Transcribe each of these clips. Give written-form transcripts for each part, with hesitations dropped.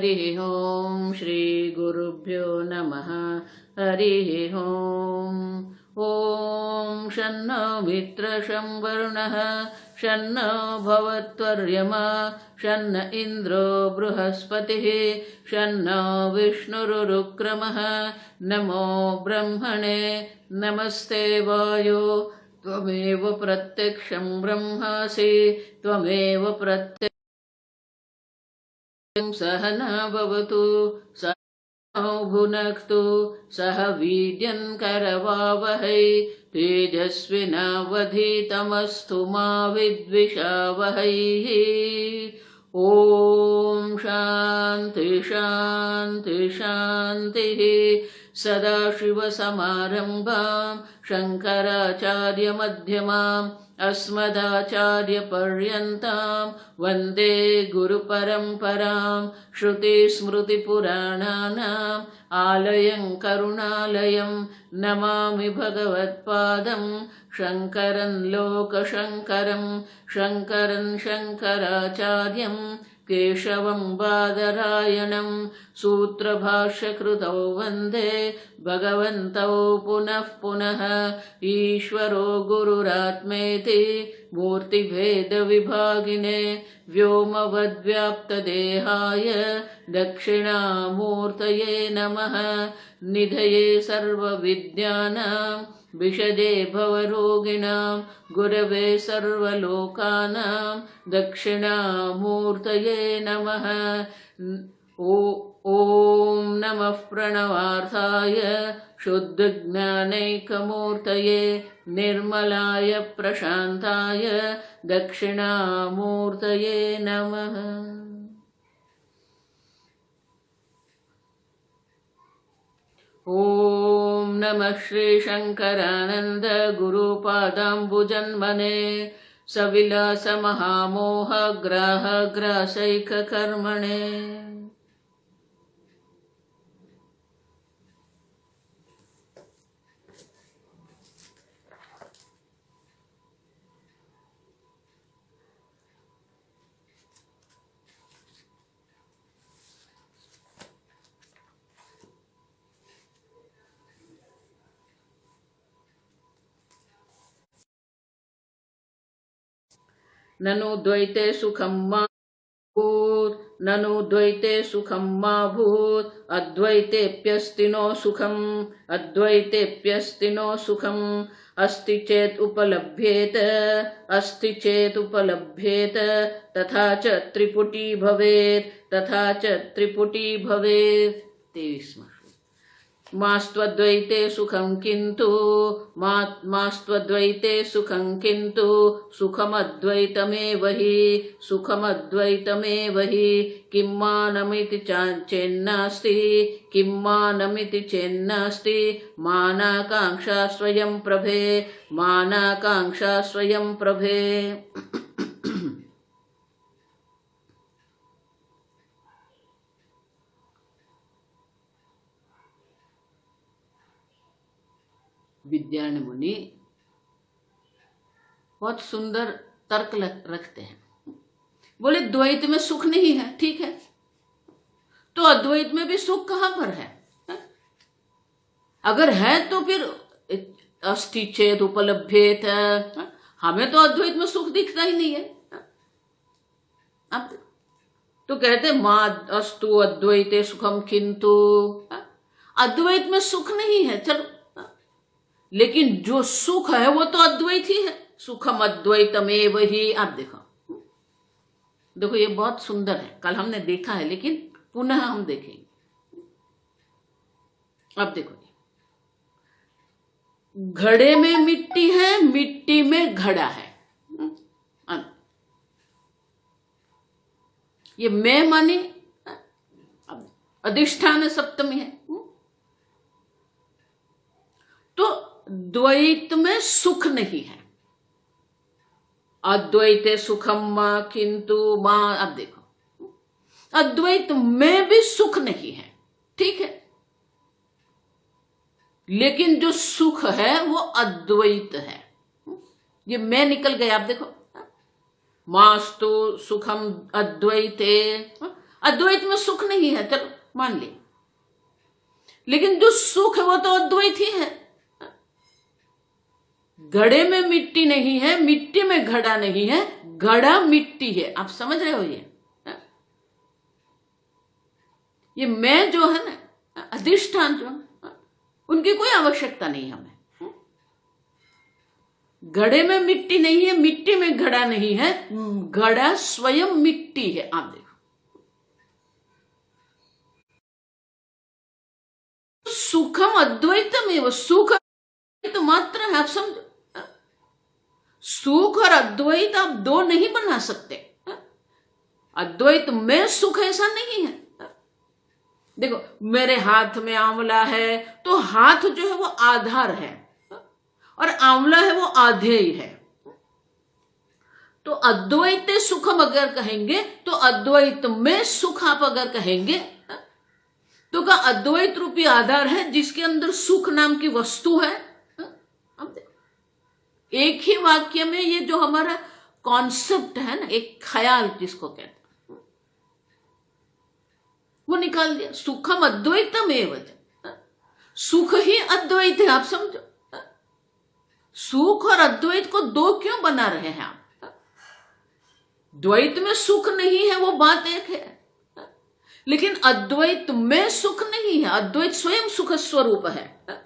हरि ओम श्री गुरुभ्यो नमः। हरि ओम। ओम शन्नो मित्रशं वरुणः शन्नो भवत्वर्यमा शन्न इन्द्रो बृहस्पतिः शन्नो विष्णुरुक्रमः। नमो ब्रह्मणे नमस्ते वायो त्वमेव प्रत्यक्षं ब्रह्मासि त्वमेव प्रत्यक्षं सहना भवतु सह भुनक्तु सह वीर्यं करवावहै तेजस्विनावधीतमस्तु मा विद्विषावहै। ओम शांति शांति शांतिः। सदाशिवसमारम्भां शङ्कराचार्यमध्यमाम् अस्मदाचार्यपर्यन्तां वन्दे गुरुपरम्परां। श्रुतिस्मृतिपुराणानाम् आलयं करुणालयं नमामि भगवत्पादं शङ्करं लोकशङ्करं शङ्करं शङ्कराचार्यं केशवं बादरायणं सूत्रभाष्यकृतौ वन्दे भगवन्तौ पुनः पुनः। ईश्वरो गुरुरात्मेति मूर्तिभेदविभागिने व्योमवद्व्याप्तदेहाय दक्षिणामूर्तये नमः। निधये सर्वविद्यानां विशदे भवरोगिणां गुरवे सर्वलोकानां दक्षिणामूर्तये नमः। ॐ नमः प्रणवार्थाय शुद्धज्ञानैकमूर्तये निर्मलाय प्रशान्ताय दक्षिणामूर्तये नमः। ओम नमः श्री शंकरानंद गुरुपादाम्बुजन्मने सविलास महामोह ग्राह ग्रासैक कर्मणे। ननु द्वैते सुखं मा भूत् ननु द्वैते सुखं मा भूत् अद्वैतेऽप्यस्ति नो सुखम् अद्वैतेऽप्यस्ति नो सुखम्। अस्ति चेत् उपलभ्येत अस्ति चेत् उपलभ्येत तथा च त्रिपुटी भवेत् तथा च त्रिपुटी भवेत्। 23वां मास्त्वद्वैते सुखं किन्तु मास्त्वद्वैते सुखं किन्तु सुखमद्वैतमेव हि सुखमद्वैतमेव हि। किं मानमिति चेन्नास्ति किं मानमिति चेन्नास्ति मानाकांक्षा स्वयं प्रभे मानाकांक्षा स्वयं प्रभे। विद्यारण्य मुनि बहुत सुंदर तर्क रखते हैं। बोले द्वैत में सुख नहीं है, ठीक है, तो अद्वैत में भी सुख कहां पर है? अगर है तो फिर अस्ति चेत उपलभ्येत, हमें तो अद्वैत में सुख दिखता ही नहीं है। अब तो कहते मां अस्तु अद्वैते सुखम किंतु, अद्वैत में सुख नहीं है, चलो, लेकिन जो सुख है वो तो अद्वैत ही है। सुखम अद्वैतमेव ही। आप देखो देखो ये बहुत सुंदर है, कल हमने देखा है लेकिन पुनः हम देखेंगे। अब देखो घड़े में मिट्टी है, मिट्टी में घड़ा है। ये मैं माने अधिष्ठान सप्तमी है। तो द्वैत में सुख नहीं है। अद्वैते सुखम मां किंतु मां। अब देखो अद्वैत में भी सुख नहीं है, ठीक है, लेकिन जो सुख है वो अद्वैत है। ये मैं निकल गया। आप देखो मास्तु सुखम अद्वैते, अद्वैत में सुख नहीं है, चलो मान लिया, लेकिन जो सुख है वो तो अद्वैत ही है। घड़े में मिट्टी नहीं है, मिट्टी में घड़ा नहीं है, घड़ा मिट्टी है। आप समझ रहे हो? ये मैं जो है ना, अधिष्ठान जो, उनकी कोई आवश्यकता नहीं हमें। घड़े में मिट्टी नहीं है, मिट्टी में घड़ा नहीं है, घड़ा स्वयं मिट्टी है। आप देखो, सुखम अद्वैतम एवं, सुख तो मात्र है। आप समझो, सुख और अद्वैत आप दो नहीं बना सकते। अद्वैत में सुख ऐसा नहीं है। देखो, मेरे हाथ में आंवला है, तो हाथ जो है वो आधार है और आंवला है वो आधेय है। तो अद्वैत सुखम अगर कहेंगे तो अद्वैत में सुख आप अगर कहेंगे तो का अद्वैत रूपी आधार है जिसके अंदर सुख नाम की वस्तु है। अब देखो, एक ही वाक्य में ये जो हमारा कॉन्सेप्ट है ना, एक ख्याल जिसको कहते हैं, वो निकाल दिया। सुखम अद्वैतम एवं, सुख ही अद्वैत है। आप समझो, सुख और अद्वैत को दो क्यों बना रहे हैं आप? द्वैत में सुख नहीं है वो बात एक है, लेकिन अद्वैत में सुख नहीं है। अद्वैत स्वयं सुख स्वरूप है।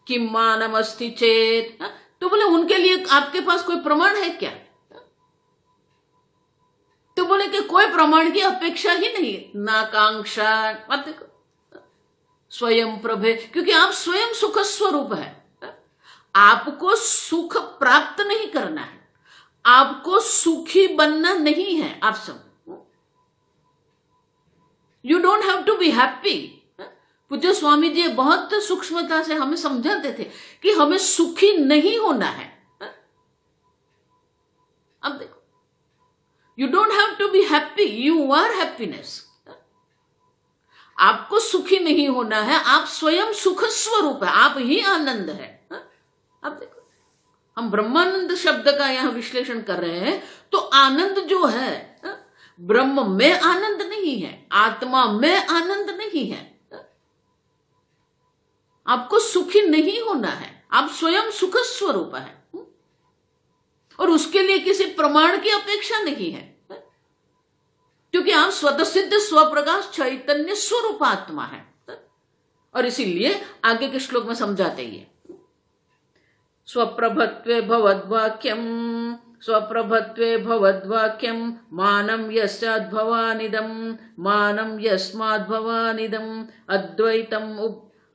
कि मानम अस्ति चेत, तो बोले उनके लिए आपके पास कोई प्रमाण है क्या? तो बोले कि कोई प्रमाण की अपेक्षा ही नहीं है, नाकांक्षा। आप देखो, स्वयं प्रभे, क्योंकि आप स्वयं सुख स्वरूप है। आपको सुख प्राप्त नहीं करना है, आपको सुखी बनना नहीं है। आप सब, you don't have to be happy. पूज्य स्वामी जी बहुत सूक्ष्मता से हमें समझाते थे कि हमें सुखी नहीं होना है। अब देखो, you don't have to be happy, you are happiness. आपको सुखी नहीं होना है, आप स्वयं सुख स्वरूप है, आप ही आनंद है। अब देखो, हम ब्रह्मानंद शब्द का यहां विश्लेषण कर रहे हैं, तो आनंद जो है ब्रह्म में आनंद नहीं है, आत्मा में आनंद नहीं है। आपको सुखी नहीं होना है, आप स्वयं सुख स्वरूप है और उसके लिए किसी प्रमाण की अपेक्षा नहीं है, क्योंकि आप स्वतः सिद्ध स्वप्रकाश चैतन्य स्वरूप आत्मा है। और इसीलिए आगे के श्लोक में समझाते ही, स्वप्रभत्वे भवद्वाक्यम, स्वप्रभत्वे भवद्वाक्यम, मानं यस्याद्भवानिदं, मानं यस्माद्भवानिदं,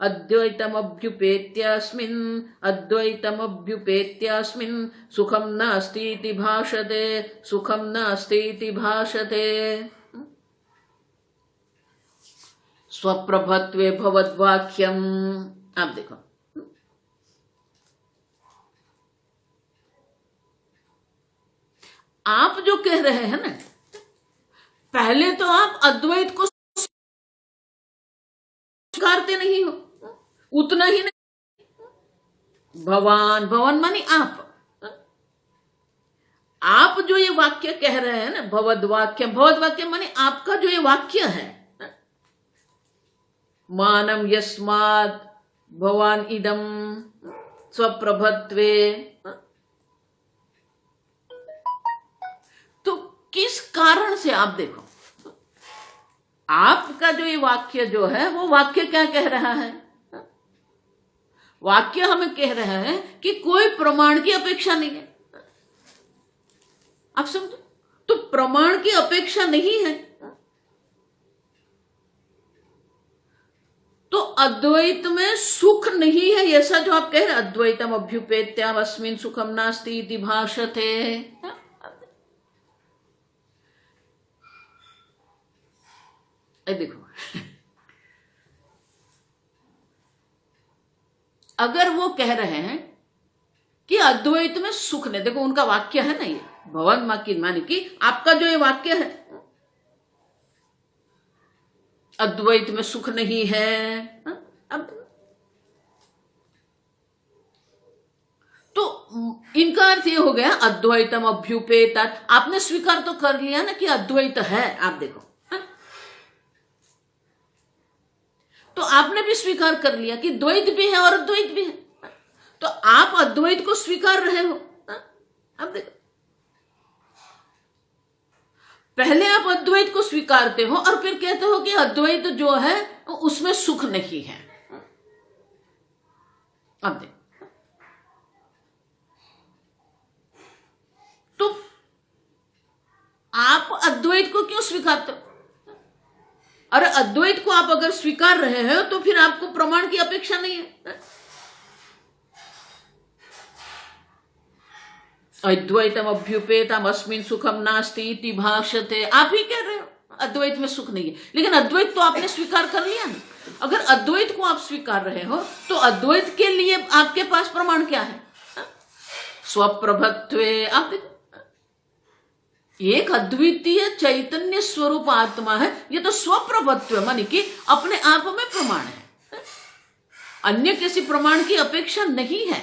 अद्वैतमभ्युपेत्यास्मिन्, अद्वैतमभ्युपेत्यास्मिन्, सुखं नास्ति इति भाषते, सुखं नास्ति इति भाषते। स्वप्रभत्वे भवद्वाक्यम। आप देखो, आप जो कह रहे हैं ना, पहले तो आप अद्वैत को स्वीकारते नहीं हो, उतना ही नहीं। भवान, भवान मानी आप जो ये वाक्य कह रहे हैं ना, भवद्वाक्यम, भवद्वाक्य मानी आपका जो ये वाक्य है, मानम यस्मात् भवान इदम स्वप्रभत्वे, तो किस कारण से? आप देखो, आपका जो ये वाक्य जो है, वो वाक्य क्या कह रहा है? वाक्य हमें कह रहा है कि कोई प्रमाण की अपेक्षा नहीं है। आप समझो, तो प्रमाण की अपेक्षा नहीं है, तो अद्वैत में सुख नहीं है, ऐसा जो आप कह रहे हैं, अद्वैतम अभ्युपेत्याम अस्मिन् सुखम नास्ति इति भाषते। देखो, अगर वो कह रहे हैं कि अद्वैत में सुख नहीं, देखो उनका वाक्य है ना ये, भवन मानी कि आपका जो ये वाक्य है, अद्वैत में सुख नहीं है। अब तो इनका अर्थ ये हो गया अद्वैतम अभ्युपेता, आपने स्वीकार तो कर लिया ना कि अद्वैत है। आप देखो, आपने भी स्वीकार कर लिया कि द्वैत भी है और अद्वैत भी है। तो आप अद्वैत को स्वीकार रहे हो। अब देखो, पहले आप अद्वैत को स्वीकारते हो और फिर कहते हो कि अद्वैत जो है उसमें सुख नहीं है। अब देखो, तो आप अद्वैत को क्यों स्वीकारते हो? और अद्वैत को आप अगर स्वीकार रहे हो तो फिर आपको प्रमाण की अपेक्षा नहीं है। अद्वैतम अभ्युपेतम अस्मिन् सुखम नास्ति इति भाषते, आप ही कह रहे हो अद्वैत में सुख नहीं है, लेकिन अद्वैत तो आपने स्वीकार कर लिया ना। अगर अद्वैत को आप स्वीकार रहे हो तो अद्वैत के लिए आपके पास प्रमाण क्या है? स्वप्रभत्वे। आप देखो, एक अद्वितीय चैतन्य स्वरूप आत्मा है, ये तो स्वप्रभत्व मानी कि अपने आप में प्रमाण है, अन्य किसी प्रमाण की अपेक्षा नहीं है।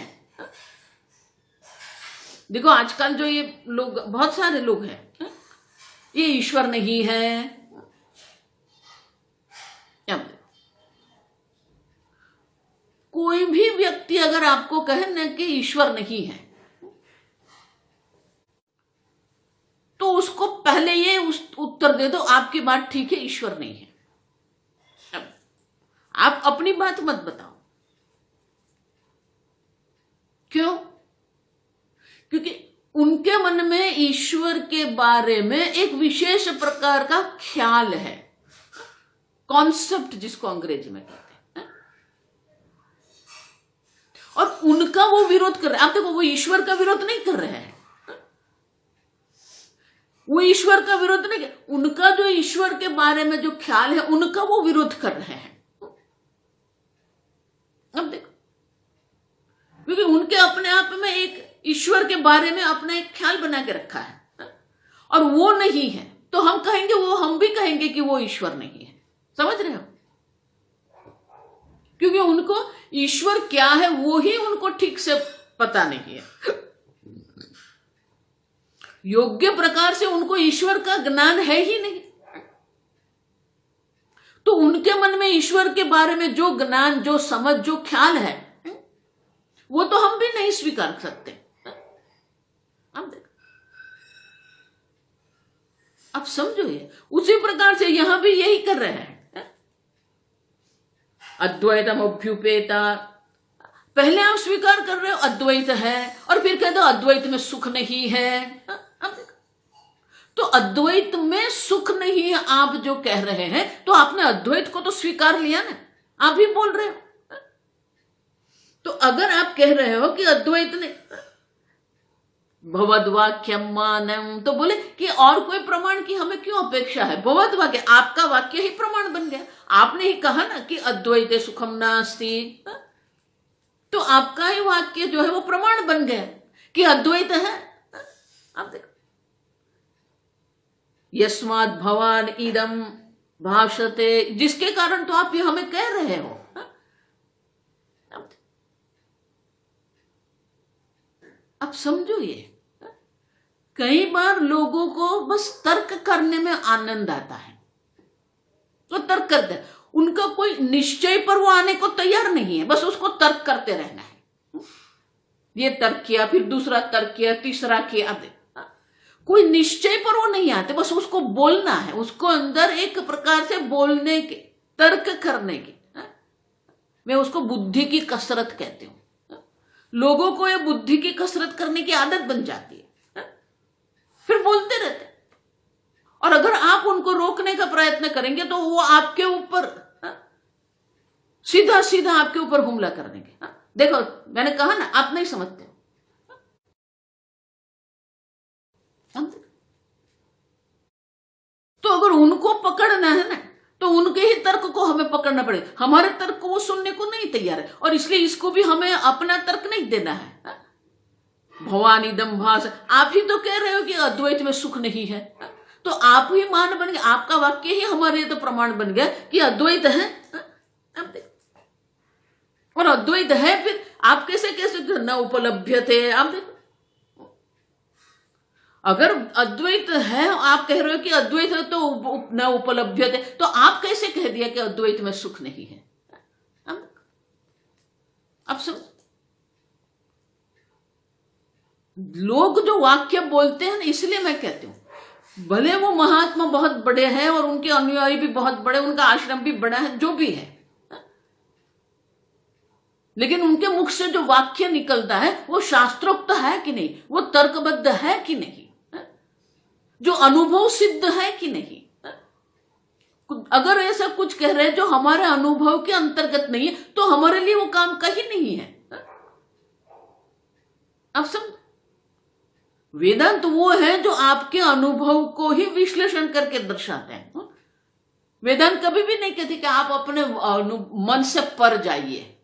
देखो आजकल जो ये लोग, बहुत सारे लोग हैं, ये ईश्वर नहीं है। कोई भी व्यक्ति अगर आपको कहे ना कि ईश्वर नहीं है, तो उसको पहले ये उत्तर दे दो, आपकी बात ठीक है, ईश्वर नहीं है। आप अपनी बात मत बताओ। क्यों? क्योंकि उनके मन में ईश्वर के बारे में एक विशेष प्रकार का ख्याल है, कॉन्सेप्ट जिसको अंग्रेजी में कहते हैं, और उनका वो विरोध कर रहे हैं। आप देखो, वो ईश्वर का विरोध नहीं कर रहे हैं, वो ईश्वर का विरोध नहीं, उनका जो ईश्वर के बारे में जो ख्याल है उनका वो विरोध कर रहे हैं। अब देखो, क्योंकि उनके अपने आप में एक ईश्वर के बारे में अपना एक ख्याल बना के रखा है और वो नहीं है, तो हम कहेंगे, वो हम भी कहेंगे कि वो ईश्वर नहीं है। समझ रहे हो? क्योंकि उनको ईश्वर क्या है वो ही उनको ठीक से पता नहीं है, योग्य प्रकार से उनको ईश्वर का ज्ञान है ही नहीं। तो उनके मन में ईश्वर के बारे में जो ज्ञान, जो समझ, जो ख्याल है, वो तो हम भी नहीं स्वीकार सकते। अब समझो, ये उसी प्रकार से यहां भी यही कर रहे हैं। अद्वैतम अभ्युपेता, पहले आप स्वीकार कर रहे हो अद्वैत है और फिर कहते हो अद्वैत में सुख नहीं है। तो अद्वैत में सुख नहीं है आप जो कह रहे हैं, तो आपने अद्वैत को तो स्वीकार लिया ना, आप ही बोल रहे हो। तो अगर आप कह रहे हो कि अद्वैत ने भवद्वाक्यम मानम, तो बोले कि और कोई प्रमाण की हमें क्यों अपेक्षा है? भवद वाक्य, आपका वाक्य ही प्रमाण बन गया। आपने ही कहा ना कि अद्वैते सुखम नास्ति, तो आपका ही वाक्य जो है वो प्रमाण बन गया कि अद्वैत है। आप देखो, यस्मात् भवान इदम भाषते, जिसके कारण तो आप ये हमें कह रहे हो। अब समझो, ये कई बार लोगों को बस तर्क करने में आनंद आता है, तो तर्क करते हैं, उनका कोई निश्चय पर वो आने को तैयार नहीं है, बस उसको तर्क करते रहना है। ये तर्क किया, फिर दूसरा तर्क किया, तीसरा किया। अब कोई निश्चय पर वो नहीं आते, बस उसको बोलना है, उसको अंदर एक प्रकार से बोलने के, तर्क करने की, मैं उसको बुद्धि की कसरत कहती हूं। लोगों को ये बुद्धि की कसरत करने की आदत बन जाती है, फिर बोलते रहते, और अगर आप उनको रोकने का प्रयत्न करेंगे तो वो आपके ऊपर सीधा सीधा आपके ऊपर हमला कर देंगे। देखो, मैंने कहा ना, आप नहीं समझते। तो अगर उनको पकड़ना है ना, तो उनके ही तर्क को हमें पकड़ना पड़ेगा। हमारे तर्क को वो सुनने को नहीं तैयार है, और इसलिए इसको भी हमें अपना तर्क नहीं देना है। भवानी दम्भास, आप ही तो कह रहे हो कि अद्वैत में सुख नहीं है, तो आप ही मान बन गए, आपका वाक्य ही हमारे तो प्रमाण बन गया कि अद्वैत है। अब देखो, और अद्वैत है, फिर आप कैसे कैसे न उपलब्ध थे। आप देखो, अगर अद्वैत है, आप कह रहे हो कि अद्वैत है तो न उपलब्ध थे, तो आप कैसे कह दिया कि अद्वैत में सुख नहीं है? लोग जो वाक्य बोलते हैं ना, इसलिए मैं कहती हूं भले वो महात्मा बहुत बड़े हैं और उनके अनुयायी भी बहुत बड़े, उनका आश्रम भी बड़ा है, जो भी है, लेकिन उनके मुख से जो वाक्य निकलता है वो शास्त्रोक्त है कि नहीं, वो तर्कबद्ध है कि नहीं, जो अनुभव सिद्ध है कि नहीं। अगर ऐसा कुछ कह रहे हैं जो हमारे अनुभव के अंतर्गत नहीं है तो हमारे लिए वो काम का ही नहीं है। अब सब वेदांत वो है जो आपके अनुभव को ही विश्लेषण करके दर्शाते हैं। वेदांत कभी भी नहीं कहते कि आप अपने मन से पर जाइए,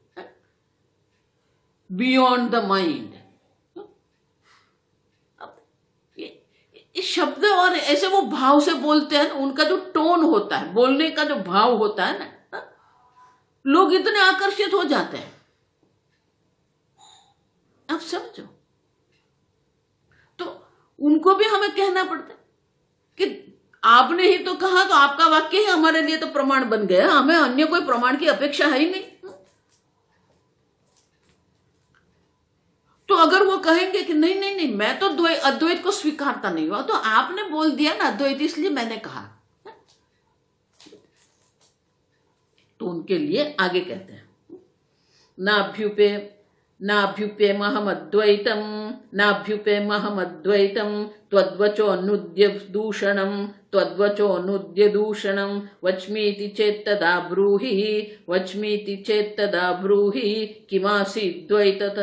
बियॉन्ड द माइंड। इस शब्द और ऐसे वो भाव से बोलते हैं, उनका जो टोन होता है, बोलने का जो भाव होता है ना, लोग इतने आकर्षित हो जाते हैं। आप समझो, तो उनको भी हमें कहना पड़ता है कि आपने ही तो कहा, तो आपका वाक्य ही हमारे लिए तो प्रमाण बन गया, हमें अन्य कोई प्रमाण की अपेक्षा है ही नहीं। तो अगर वो कहेंगे कि नहीं नहीं नहीं, मैं तो अद्वैत को स्वीकारता नहीं हुआ, तो आपने बोल दिया ना अद्वैत, इसलिए मैंने कहा। तो उनके लिए आगे कहते हैं, नाभ्युपेमहमद्वैतम नाभ्युपेमहमद्वैतम त्वद्वचोऽनुद्य दूषणं वच्मीति चेत्तदा ब्रूहि किमासीदद्वैततः।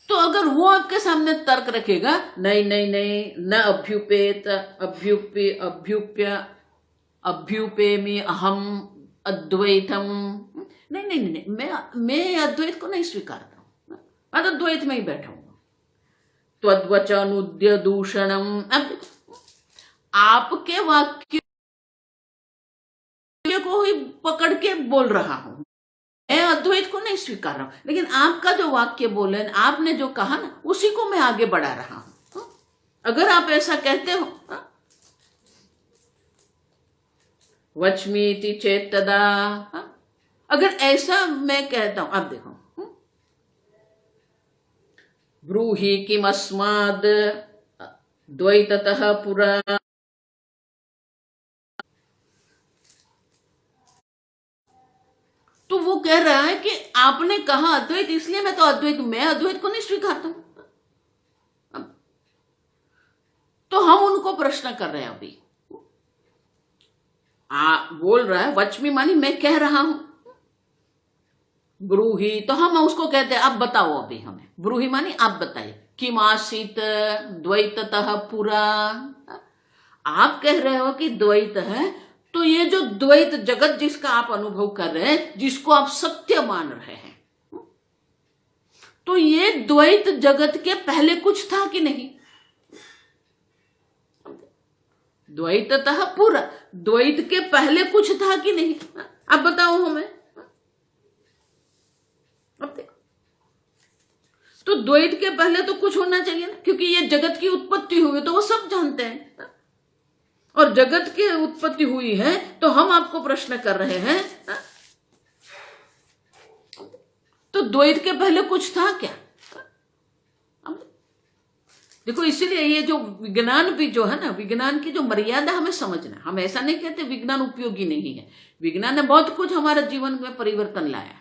तो अगर वो आपके सामने तर्क रखेगा, नहीं नहीं नहीं, न अभ्युपेमि अहम अद्वैतम, नहीं नहीं नहीं, मैं अद्वैत को नहीं स्वीकारता हूं, मैं तो द्वैत में ही बैठा हूं। त्वद्वचनुद्य दूषणम, अब आपके वाक्य को ही पकड़ के बोल रहा हूं, मैं अद्वैत को नहीं स्वीकार रहा हूं, लेकिन आपका जो वाक्य बोले, आपने जो कहा ना, उसी को मैं आगे बढ़ा रहा हूं। अगर आप ऐसा कहते हो, वच्मीति चेत्तदा, अगर ऐसा मैं कहता हूं, आप देखो, ब्रूहि किमस्माद् द्वैततः पुरा, तो वो कह रहा है कि आपने कहा अद्वैत, इसलिए मैं अद्वैत को नहीं स्वीकारता हूं। तो हम उनको प्रश्न कर रहे हैं अभी। बोल रहा है वच्मी मानी मैं कह रहा हूं, ब्रूहि तो हम उसको कहते हैं अब बताओ, अभी हमें ब्रूहि मानी आप बताइए, किमासीत द्वैततः पुरा, आप कह रहे हो कि द्वैत है, तो ये जो द्वैत जगत जिसका आप अनुभव कर रहे हैं, जिसको आप सत्य मान रहे हैं, तो ये द्वैत जगत के पहले कुछ था कि नहीं? द्वैततः पूरा, द्वैत के पहले कुछ था कि नहीं? अब बताओ हमें। अब देखो, तो द्वैत के पहले तो कुछ होना चाहिए ना, क्योंकि ये जगत की उत्पत्ति हुई तो वो सब जानते हैं, और जगत की उत्पत्ति हुई है तो हम आपको प्रश्न कर रहे हैं, तो द्वैत के पहले कुछ था क्या? देखो, इसीलिए ये जो विज्ञान भी जो है ना, विज्ञान की जो मर्यादा हमें समझना, हम ऐसा नहीं कहते विज्ञान उपयोगी नहीं है, विज्ञान ने बहुत कुछ हमारे जीवन में परिवर्तन लाया,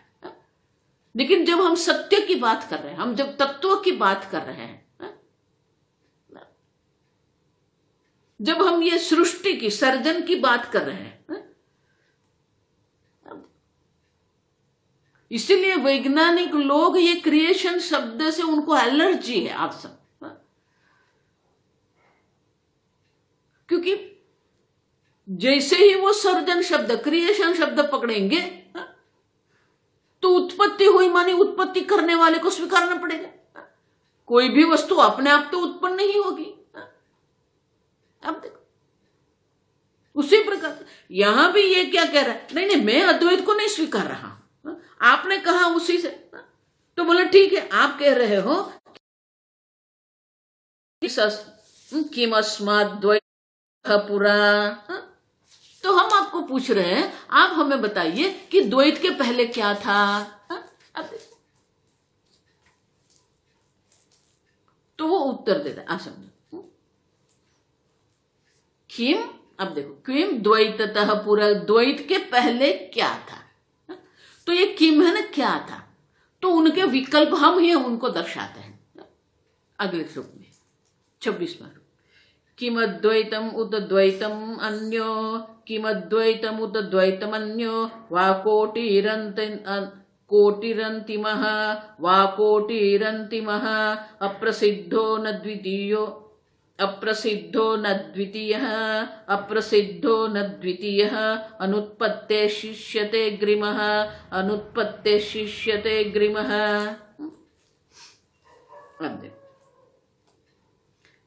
लेकिन जब हम सत्य की बात कर रहे हैं, हम जब तत्वों की बात कर रहे हैं, जब हम ये सृष्टि की सर्जन की बात कर रहे हैं, इसीलिए वैज्ञानिक लोग ये क्रिएशन शब्द से उनको एलर्जी है, आप सब, क्योंकि जैसे ही वो सर्जन शब्द, क्रिएशन शब्द पकड़ेंगे, तो उत्पत्ति हुई मानी उत्पत्ति करने वाले को स्वीकारना पड़ेगा। कोई भी वस्तु अपने आप तो उत्पन्न नहीं होगी। अब देखो, उसी प्रकार यहां भी ये क्या कह रहा है, नहीं नहीं मैं अद्वैत को नहीं स्वीकार रहा हूं, आपने कहा उसी से, तो बोला ठीक है, आप कह रहे हो किमस्माद् द्वैतः पुरा, तो हम आपको पूछ रहे हैं, आप हमें बताइए कि द्वैत के पहले क्या था। अब देखो, तो वो उत्तर देता है। आ समझो, किम, अब देखो, किम द्वैततः पूरा, द्वैत के पहले क्या था। तो ये किम है ना, क्या था, तो उनके विकल्प हम ही उनको दर्शाते हैं अगले श्लोक में 26वां। किमद्वैतम उत द्वैतम अन्यो, किमद्वैतम उत द्वैतम अन्यो, वा कोटिरन्तिमः, वा कोटिरन्तिमः, अप्रसिद्धो न द्वितीयो, अप्रसिद्धो न द्वितीयः, अप्रसिद्धो न द्वितीयः, अनुत्पत्ते शिष्यते ग्रिमः, अनुत्पत्ते शिष्यते ग्रिमः। अब देखो,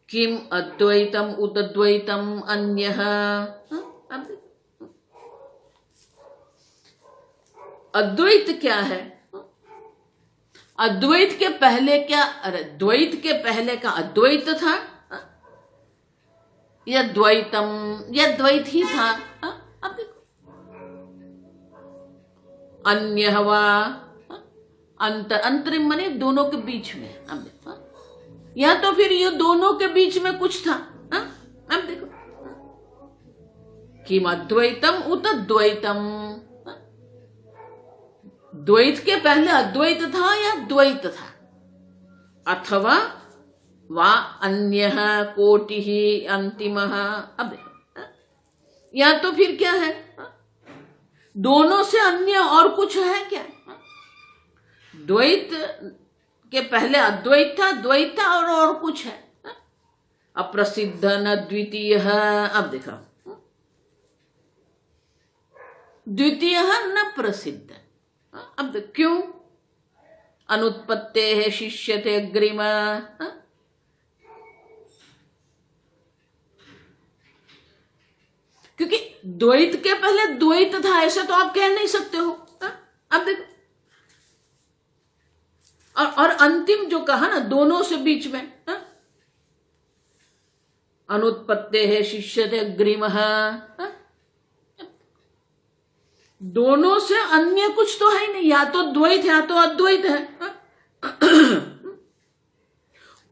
किम अद्वैतम उत द्वैतम अन्यः। अब देखो, अद्वैत क्या है, अद्वैत के पहले क्या, अरे द्वैत के पहले का अद्वैत था या द्वैतम, या द्वैत ही था। अब देखो, अन्य वा, अंतर, अंतरिम माने दोनों के बीच में। अब देखो, या तो फिर ये दोनों के बीच में कुछ था। अब देखो, किम अद्वैतम उत द्वैतम, द्वैत के पहले अद्वैत था या द्वैत था, अथवा वा अन्य कोटि अंतिम। अब देखो, या तो फिर क्या है, दोनों से अन्य और कुछ है क्या। द्वैत के पहले अद्वैत था, द्वैत था और कुछ है, अप्रसिद्ध न द्वितीय। अब देखो, द्वितीय न प्रसिद्ध। अब क्यों, अनुत्पत्ते है शिष्यते अग्रिम, क्योंकि द्वैत के पहले द्वैत था ऐसा तो आप कह नहीं सकते हो। अब देखो, और अंतिम जो कहा ना, दोनों से बीच में, अनुत्पत्ते है शिष्यते अग्रिम, दोनों से अन्य कुछ तो है ही नहीं, या तो द्वैत है या तो अद्वैत है।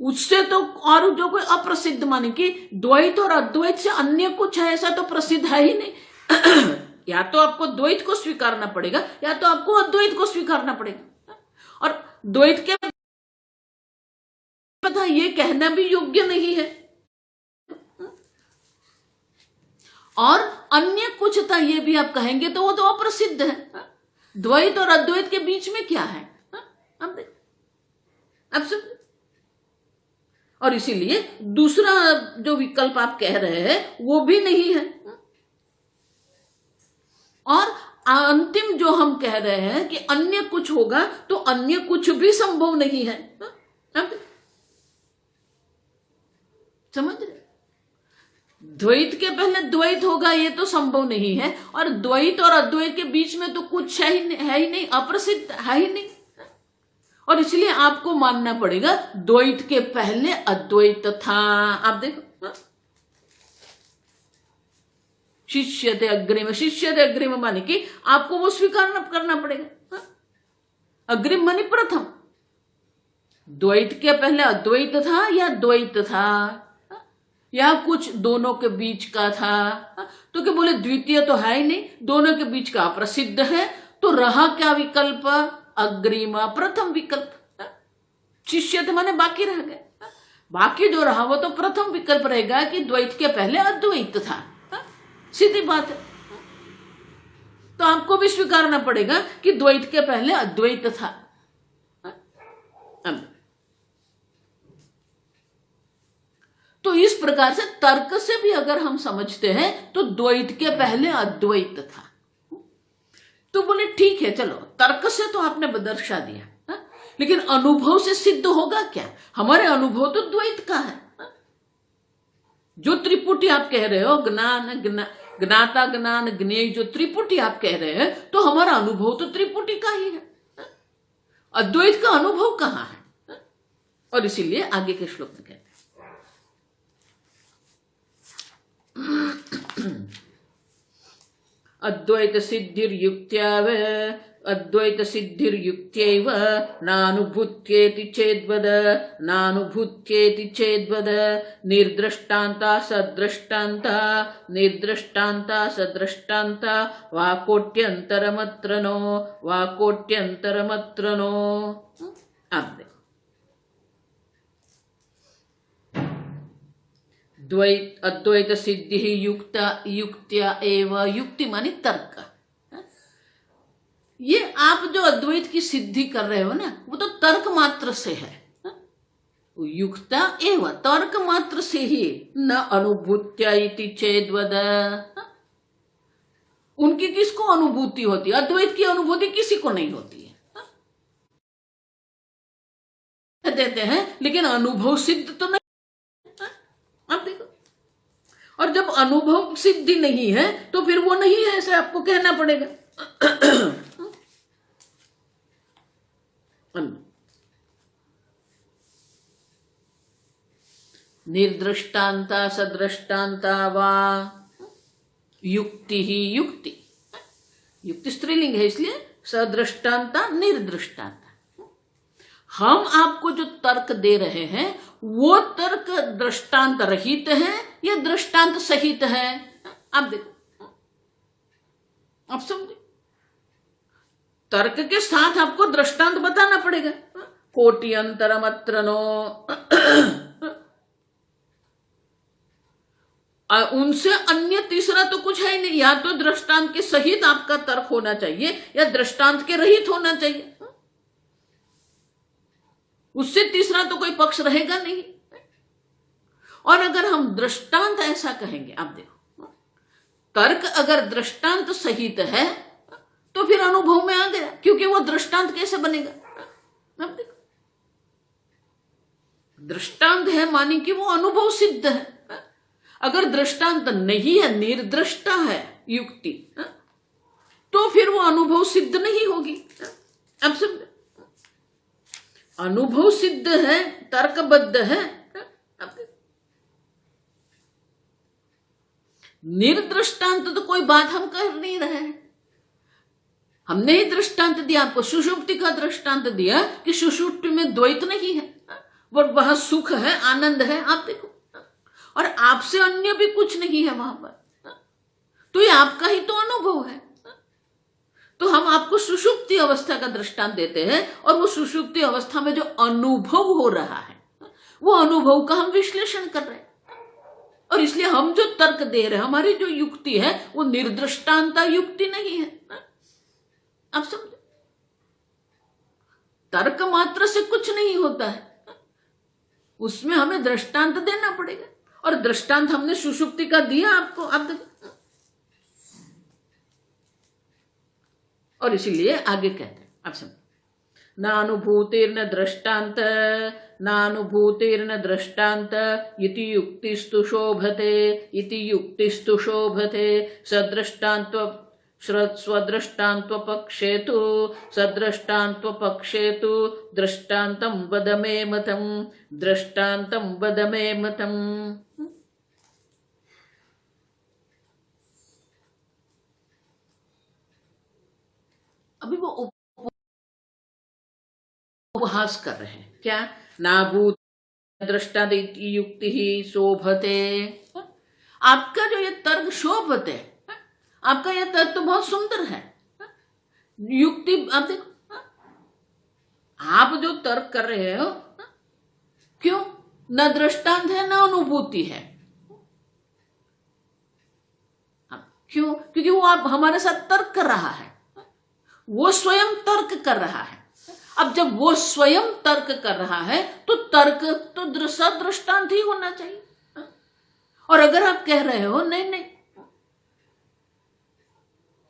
उससे तो और जो कोई अप्रसिद्ध माने कि द्वैत और अद्वैत से अन्य कुछ है ऐसा तो प्रसिद्ध है ही नहीं। या तो आपको द्वैत को स्वीकारना पड़ेगा या तो आपको अद्वैत को स्वीकारना पड़ेगा, और द्वैत के पता ये कहना भी योग्य नहीं है, और अन्य कुछ था ये भी आप कहेंगे तो वो तो अप्रसिद्ध है। द्वैत और अद्वैत के बीच में क्या है, अब देखो, अब सुन, और इसीलिए दूसरा जो विकल्प आप कह रहे हैं वो भी नहीं है, और अंतिम जो हम कह रहे हैं कि अन्य कुछ होगा तो अन्य कुछ भी संभव नहीं है। अब समझ रहे, द्वैत के पहले द्वैत होगा ये तो संभव नहीं है, और द्वैत और अद्वैत के बीच में तो कुछ है ही नहीं, अप्रसिद्ध है ही नहीं, और इसलिए आपको मानना पड़ेगा द्वैत के पहले अद्वैत था। आप देखो, शिष्यते अग्रिम, शिष्यते अग्रिम माने कि आपको वो स्वीकार करना पड़ेगा। अग्रिम माने प्रथम, द्वैत के पहले अद्वैत था या द्वैत था, या कुछ दोनों के बीच का था। तो क्या बोले, द्वितीय तो है ही नहीं, दोनों के बीच का अप्रसिद्ध है, तो रहा क्या विकल्प, अग्रिम, प्रथम विकल्प। शिष्यते माने बाकी रह गए, बाकी जो रहा वो तो प्रथम विकल्प रहेगा कि द्वैत के पहले अद्वैत था। सीधी बात है, तो आपको भी स्वीकारना पड़ेगा कि द्वैत के पहले अद्वैत था। तो इस प्रकार से तर्क से भी अगर हम समझते हैं तो द्वैत के पहले अद्वैत था। तो बोले ठीक है, चलो तर्क से तो आपने दर्शा दिया, लेकिन अनुभव से सिद्ध होगा क्या, हमारे अनुभव तो द्वैत का है। जो त्रिपुटी आप कह रहे हो, ज्ञान ज्ञाता ज्ञान ज्ञेय, जो त्रिपुटी आप कह रहे हैं, तो हमारा अनुभव तो त्रिपुटी का ही है, अद्वैत का अनुभव कहां है। और इसीलिए आगे के श्लोक में कहते हैं, अद्वैत सिद्धिर्युक्त्याव अद्वैत सिद्धिर्युक्त्यैव नानुभूत्येति चेद्वद नानुभूत्येति चेद्वद निर्दृष्टान्ता सदृष्टान्ता निर्दृष्टान्ता सदृष्टान्ता वाकोट्यन्तरमत्र नो वाकोट्यन्तरमत्र नो। अब देखो अद्वैत सिद्धि युक्त्या एव, युक्ति मानी तर्क। ये आप जो अद्वैत की सिद्धि कर रहे हो ना, वो तो तर्क मात्र से है। युक्ता एव, तर्क मात्र से ही, न अनुभूत्या इति चेद्वद। उनकी किसको अनुभूति होती है? अद्वैत की अनुभूति किसी को नहीं होती है। देते हैं लेकिन अनुभव सिद्ध तो नहीं। आप देखो, और जब अनुभव सिद्धि नहीं है तो फिर वो नहीं है, ऐसे आपको कहना पड़ेगा। निर्दृष्टान्ता सदृष्टान्ता वा युक्ति ही युक्ति, युक्ति स्त्रीलिंग है इसलिए सदृष्टान्ता निर्दृष्टान्ता। हम आपको जो तर्क दे रहे हैं वो तर्क दृष्टांत रहित है या दृष्टांत सहित है? आप देखो, आप समझे, तर्क के साथ आपको दृष्टांत बताना पड़ेगा। कोटि अंतरमत्र नो, उनसे अन्य तीसरा तो कुछ है ही नहीं। या तो दृष्टांत के सहित आपका तर्क होना चाहिए या दृष्टांत के रहित होना चाहिए, उससे तीसरा तो कोई पक्ष रहेगा नहीं। और अगर हम दृष्टांत ऐसा कहेंगे, आप देखो, तर्क अगर दृष्टांत सहित है तो फिर अनुभव में आ गया, क्योंकि वो दृष्टांत कैसे बनेगा? अब देखो, दृष्टांत है मानी कि वो अनुभव सिद्ध है। अगर दृष्टांत नहीं है, निर्दृष्टा है युक्ति, तो फिर वो अनुभव सिद्ध नहीं होगी। अब समझो, अनुभव सिद्ध है, तर्कबद्ध है। निर्दृष्टांत तो कोई बात हम कर नहीं रहे हैं। हमने ही दृष्टांत दिया आपको, सुषुप्ति का दृष्टांत दिया कि सुषुप्ति में द्वैत नहीं है, वो वहां सुख है, आनंद है। आप देखो, और आपसे अन्य भी कुछ नहीं है वहां पर, तो ये आपका ही तो अनुभव है। तो हम आपको सुषुप्ति अवस्था का दृष्टांत देते हैं, और वो सुषुप्ति अवस्था में जो अनुभव हो रहा है, वो अनुभव का हम विश्लेषण कर रहे हैं। और इसलिए हम जो तर्क दे रहे हैं, हमारी जो युक्ति है, वो निर्दृष्टांता युक्ति नहीं है। आप समझे, तर्क मात्र से कुछ नहीं होता है, उसमें हमें दृष्टांत देना पड़ेगा। और दृष्टांत हमने सुषुप्ति का दिया आपको, आप देखो। और इसीलिए आगे कहते हैं, आप समझो, नानुभूतिर्न दृष्टांत नानुभूतिर्न दृष्टांत इति युक्तिस्तु शोभते इति युक्तिस्तु शोभते सदृष्टान्त्व स्वदृष्टान्त्व पक्षे तु सदृष्टान्त्व पक्षे तु दृष्टान्तं वद मे मतं दृष्टान्तं वद मे मतं। अभी वो उपहास कर रहे हैं, क्या? नाभूत दृष्टांत युक्ति ही शोभते। आपका जो ये तर्क शोभते, आपका यह तर्क तो बहुत सुंदर है। युक्ति, आप देखो, आप जो तर्क कर रहे हो, क्यों? न दृष्टांत है, न अनुभूति है। क्यों? क्योंकि वो आप हमारे साथ तर्क कर रहा है, वो स्वयं तर्क कर रहा है। अब जब वो स्वयं तर्क कर रहा है तो तर्क तो सदृष्टांत ही होना चाहिए। और अगर आप कह रहे हो नहीं नहीं,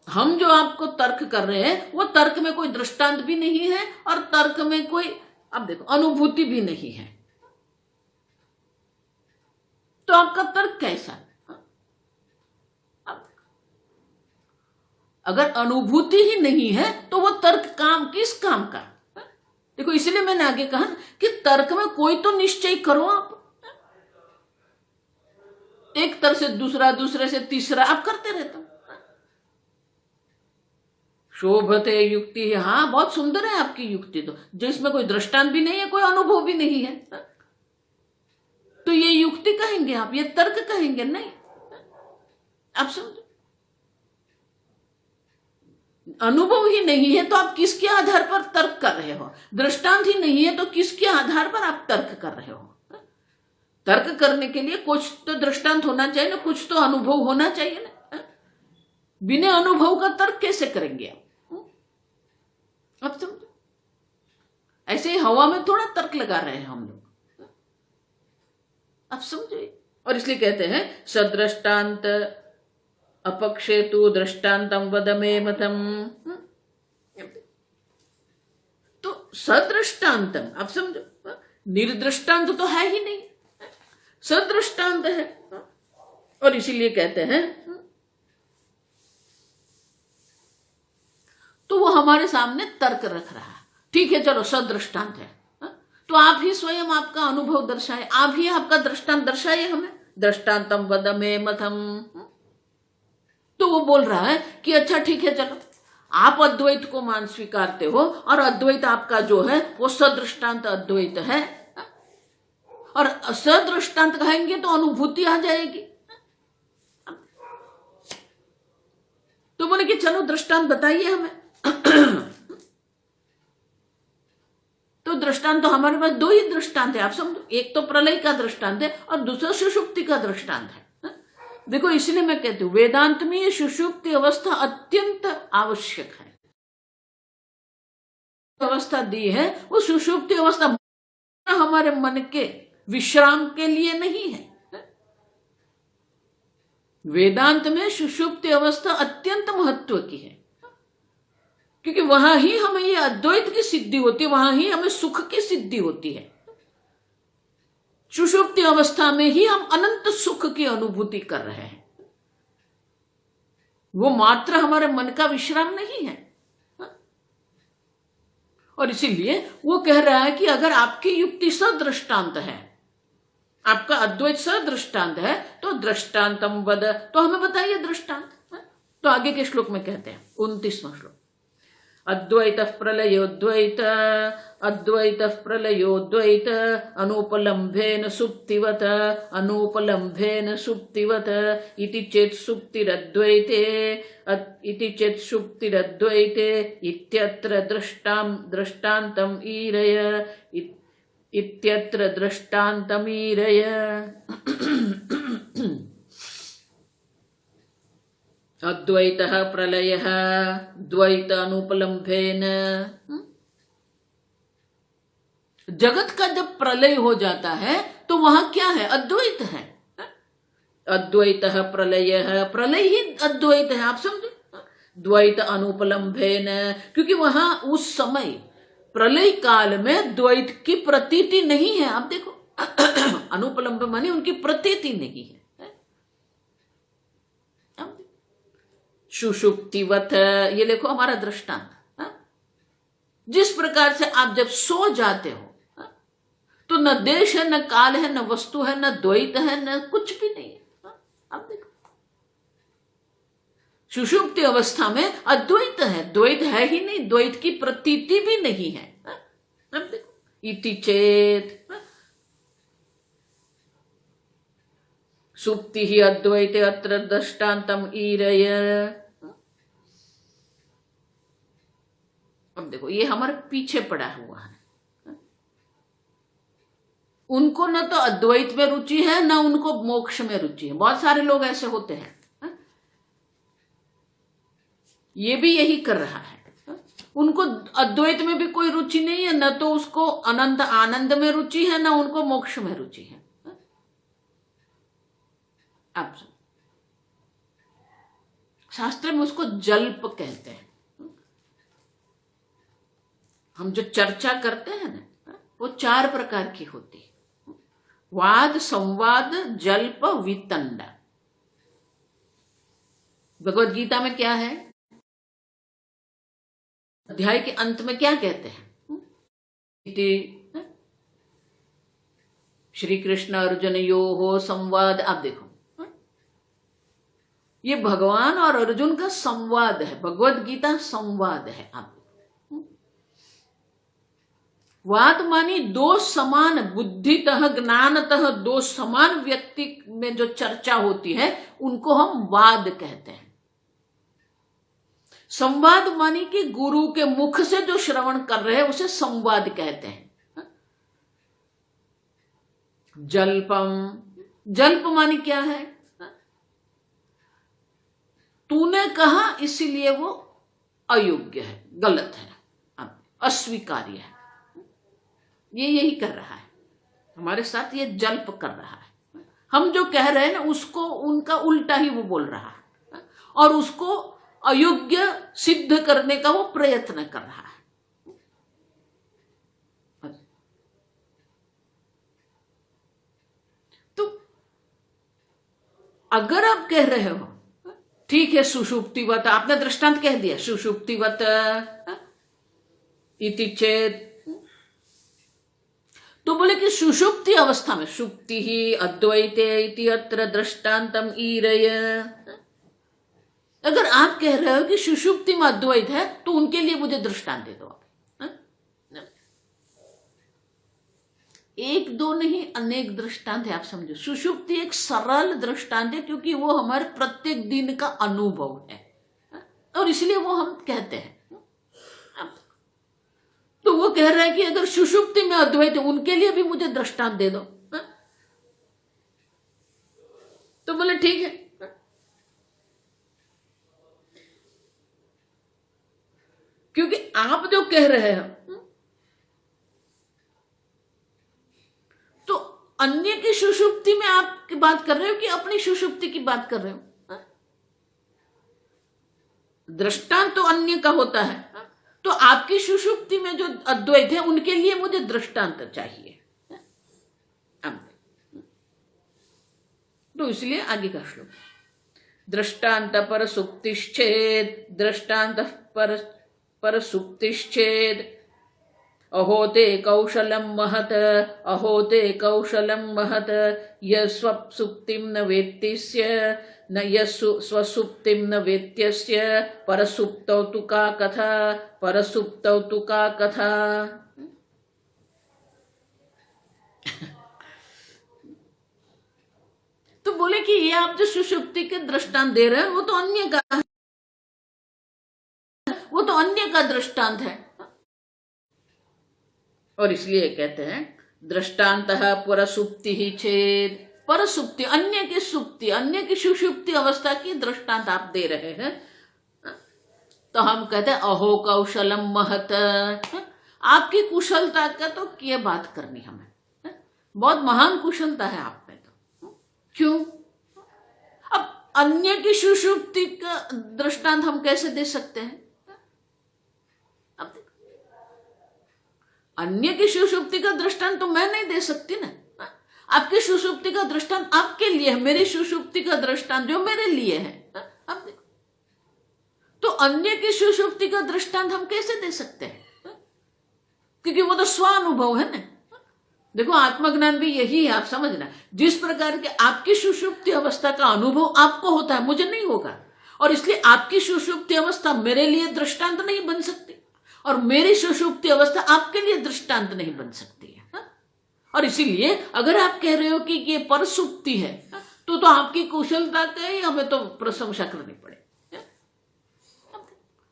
हम जो आपको तर्क कर रहे हैं वो तर्क में कोई दृष्टांत भी नहीं है और तर्क में कोई, अब देखो, अनुभूति भी नहीं है, तो आपका तर्क कैसा? अगर अनुभूति ही नहीं है तो वो तर्क काम किस काम का? देखो, इसलिए मैंने आगे कहा कि तर्क में कोई तो निश्चय करो। आप एक तरह से दूसरा, दूसरे से तीसरा आप करते रहते हो। शोभते युक्ति, हाँ बहुत सुंदर है आपकी युक्ति, तो जिसमें कोई दृष्टांत भी नहीं है, कोई अनुभव भी नहीं है, तो ये युक्ति कहेंगे आप, ये तर्क कहेंगे नहीं। आप समझो, अनुभव ही नहीं है तो आप किसके आधार पर तर्क कर रहे हो? दृष्टांत ही नहीं है तो किसके आधार पर आप तर्क कर रहे हो? तर्क करने के लिए कुछ तो दृष्टांत होना चाहिए ना, कुछ तो अनुभव होना चाहिए ना। बिना अनुभव का तर्क कैसे करेंगे आप? अब समझो, ऐसे ही हवा में थोड़ा तर्क लगा रहे हैं हम लोग। आप समझो, और इसलिए कहते हैं सदृष्टांत अपक्षेतु दृष्टांतम वद मे मतम। तो सदृष्टांतम, आप समझो, निर्दृष्टांत तो है ही नहीं, सदृष्टांत है। और इसीलिए कहते हैं, तो वो हमारे सामने तर्क रख रहा है। ठीक है, चलो सदृष्टांत है, तो आप ही स्वयं आपका अनुभव दर्शाए, आप ही आपका दृष्टांत दर्शाए हमें, दृष्टांतम वद मे मतम। तो वो बोल रहा है कि अच्छा ठीक है, चलो आप अद्वैत को मान स्वीकारते हो, और अद्वैत आपका जो है वो सदृष्टांत अद्वैत है, और सदृष्टांत कहेंगे तो अनुभूति आ जाएगी। तो बोले कि चलो दृष्टांत बताइए हमें। तो दृष्टांत तो हमारे पास दो ही दृष्टांत है, आप समझो, एक तो प्रलय का दृष्टांत है और दूसरा सुषुप्ति का दृष्टांत है। देखो, इसलिए मैं कहती हूं वेदांत में ये सुषुप्ति अवस्था अत्यंत आवश्यक है। अवस्था दी है वो सुषुप्ति अवस्था हमारे मन के विश्राम के लिए नहीं है। वेदांत में सुषुप्ति अवस्था अत्यंत महत्व की है, क्योंकि वहां ही हमें ये अद्वैत की सिद्धि होती है, वहां ही हमें सुख की सिद्धि होती है। सुषुप्ति अवस्था में ही हम अनंत सुख की अनुभूति कर रहे हैं, वो मात्र हमारे मन का विश्राम नहीं है। और इसीलिए वो कह रहा है कि अगर आपकी युक्ति सदृष्टांत है, आपका अद्वैत सदृष्टांत है, तो दृष्टांतम वद, तो हमें बताइए दृष्टांत। तो आगे के श्लोक में कहते हैं 29वां श्लोक, अद्वैत प्रलयोद्वैत अद्वैत प्रलयोद्वैत अनुपलम्भेन सुप्तिवत अनुपलम्भेन सुप्तिवत इति चेत् सुप्तिरद्वैते इति चेत् सुप्तिरद्वैते इत्यत्र दृष्टान्तम् ईरय इत्यत्र दृष्टान्तम् ईरय। अद्वैतः प्रलयः द्वैत अनुपलम्भेन। जगत का जब प्रलय हो जाता है तो वहां क्या है? अद्वैत है। अद्वैतः प्रलयः, प्रलय ही अद्वैत है, आप समझे। द्वैत अनुपलम्भेन, क्योंकि वहां उस समय प्रलय काल में द्वैत की प्रतीति नहीं है। आप देखो अनुपलम्भ माने उनकी प्रतीति नहीं है। सुषुप्तिवत, ये देखो हमारा दृष्टांत। जिस प्रकार से आप जब सो जाते हो तो न देश है, न काल है, न वस्तु है, न द्वैत है, न कुछ भी नहीं है। आप देखो सुषुप्ति अवस्था में अद्वैत है, द्वैत है ही नहीं, द्वैत की प्रतीति भी नहीं है। अब देखो इति चेत सुप्ति ही अद्वैते अत्र दृष्टान्तम ईरय। अब देखो ये हमारे पीछे पड़ा हुआ है। उनको न तो अद्वैत में रुचि है, न उनको मोक्ष में रुचि है। बहुत सारे लोग ऐसे होते हैं। ये भी यही कर रहा है। उनको अद्वैत में भी कोई रुचि नहीं है, न तो उसको अनंत आनंद में रुचि है, न उनको मोक्ष में रुचि है। अब शास्त्र में उसको जल्प कहते हैं। हम जो चर्चा करते हैं ना, वो 4 प्रकार की होती है। वाद, संवाद, जल्प, वितंड। भगवद गीता में क्या है? अध्याय के अंत में क्या कहते हैं? श्री कृष्ण अर्जुन योः संवाद। आप देखो ये भगवान और अर्जुन का संवाद है, भगवत गीता संवाद है। आप वाद मानी दो समान, बुद्धितः ज्ञानतः दो समान व्यक्ति में जो चर्चा होती है उनको हम वाद कहते हैं। संवाद मानी कि गुरु के मुख से जो श्रवण कर रहे हैं उसे संवाद कहते हैं। जल्पम, जल्प मानी क्या है? तूने कहा इसीलिए वो अयोग्य है, गलत है, अस्वीकार्य है। ये यही कर रहा है हमारे साथ, ये जल्प कर रहा है। हम जो कह रहे हैं ना उसको उनका उल्टा ही वो बोल रहा है और उसको अयोग्य सिद्ध करने का वो प्रयत्न कर रहा है। तो अगर आप कह रहे हो ठीक है सुषुप्तिवत, आपने दृष्टांत कह दिया सुषुप्तिवत इति चेत, तो बोले कि सुषुप्ति अवस्था में, सुप्ति ही अद्वैते इति अत्र दृष्टान्तम ईरय। अगर आप कह रहे हो कि सुषुप्ति में अद्वैत है तो उनके लिए मुझे दृष्टांत दे दो आप। एक दो नहीं, अनेक दृष्टांत है, आप समझो। सुषुप्ति एक सरल दृष्टांत है क्योंकि वो हमारे प्रत्येक दिन का अनुभव है और इसलिए वो हम कहते हैं। तो वो कह रहा है कि अगर सुषुप्ति में अद्वैत है उनके लिए भी मुझे दृष्टांत दे दो। तो बोले ठीक है। क्योंकि आप जो कह रहे हो तो अन्य की सुषुप्ति में आप की बात कर रहे हो कि अपनी सुषुप्ति की बात कर रहे हो? दृष्टांत तो अन्य का होता है, तो आपकी सुषुप्ति में जो अद्वैत है उनके लिए मुझे दृष्टांत चाहिए। तो इसलिए आगे का श्लोक, दृष्टांत पर सुप्तिश्चेद, दृष्टांत पर सुप्तिश्चेद, अहोते कौशलम महत, अहोते कौशलम महत, य स्वसुप्तिम न वेत्तिस्य न स्वसुप्तिम न वेत्यस्य, परसुप्तौ तु का कथा, परसुप्तौ तु का कथा। तो बोले कि ये आप जो सुषुप्ति के दृष्टांत दे रहे हैं वो तो अन्य का है, वो तो अन्य का दृष्टांत है। और इसलिए कहते हैं दृष्टांतः परसुप्ति ही छेद, परसुप्ति अन्य की सुप्ति, अन्य की सुषुप्ति अवस्था की दृष्टांत आप दे रहे हैं। तो हम कहते हैं अहो कौशलम महत, आपकी कुशलता का तो क्या बात करनी हमें, बहुत महान कुशलता है आप में। तो क्यों? अब अन्य की सुषुप्ति का दृष्टांत हम कैसे दे सकते हैं? अब अन्य की सुषुप्ति का दृष्टांत तो मैं नहीं दे सकती ना, आपकी सुषुप्ति का दृष्टांत आपके लिए है, मेरी सुषुप्ति का दृष्टांत जो मेरे लिए है। अब देखो, तो अन्य की सुषुप्ति का दृष्टांत हम कैसे दे सकते हैं? क्योंकि वो तो स्वानुभव है ना। देखो आत्मज्ञान भी यही है, आप समझना, जिस प्रकार के आपकी सुषुप्ति अवस्था का अनुभव आपको होता है मुझे नहीं होगा, और इसलिए आपकी सुषुप्ति अवस्था मेरे लिए दृष्टांत नहीं बन सकती और मेरी सुषुप्ति अवस्था आपके लिए दृष्टांत नहीं बन सकती है। और इसीलिए अगर आप कह रहे हो कि ये परसुप्ति है तो आपकी कुशलता का ही हमें तो प्रशंसा करनी पड़े।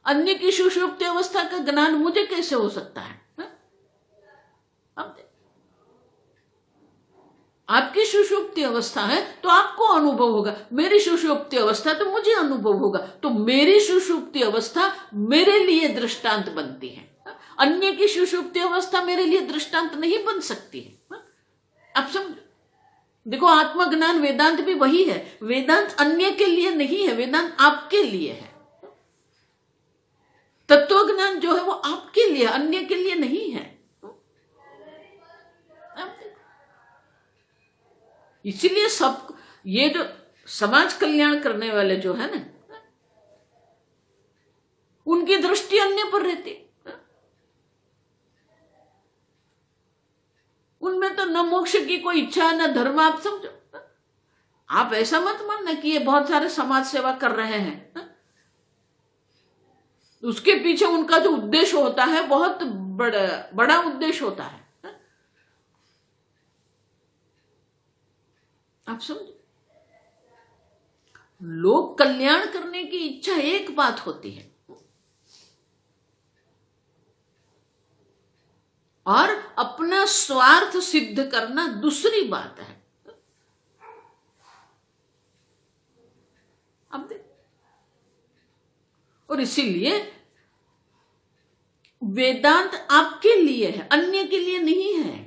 अन्य की सुषुप्ति अवस्था का ज्ञान मुझे कैसे हो सकता है? आपकी सुषुप्ति अवस्था है तो आपको अनुभव होगा, मेरी सुषुप्ति अवस्था तो मुझे अनुभव होगा, तो मेरी सुषुप्ति अवस्था मेरे लिए दृष्टांत बनती है, अन्य की सुषुप्ति अवस्था मेरे लिए दृष्टांत नहीं बन सकती है। आप समझो, देखो आत्मज्ञान वेदांत भी वही है, वेदांत अन्य के लिए नहीं है, वेदांत आपके लिए है। तत्वज्ञान जो है वो आपके लिए, अन्य के लिए नहीं है। इसीलिए सब ये जो समाज कल्याण करने वाले जो है ना, उनकी दृष्टि अन्य पर रहती, उनमें तो न मोक्ष की कोई इच्छा न धर्म। आप समझो, आप ऐसा मत मानना कि ये बहुत सारे समाज सेवा कर रहे हैं, हा? उसके पीछे उनका जो उद्देश्य होता है बहुत बड़ा बड़ा उद्देश्य होता है, हा? आप समझे, लोक कल्याण करने की इच्छा एक बात होती है और अपना स्वार्थ सिद्ध करना दूसरी बात है। अब देख, और इसीलिए वेदांत आपके लिए है, अन्य के लिए नहीं है।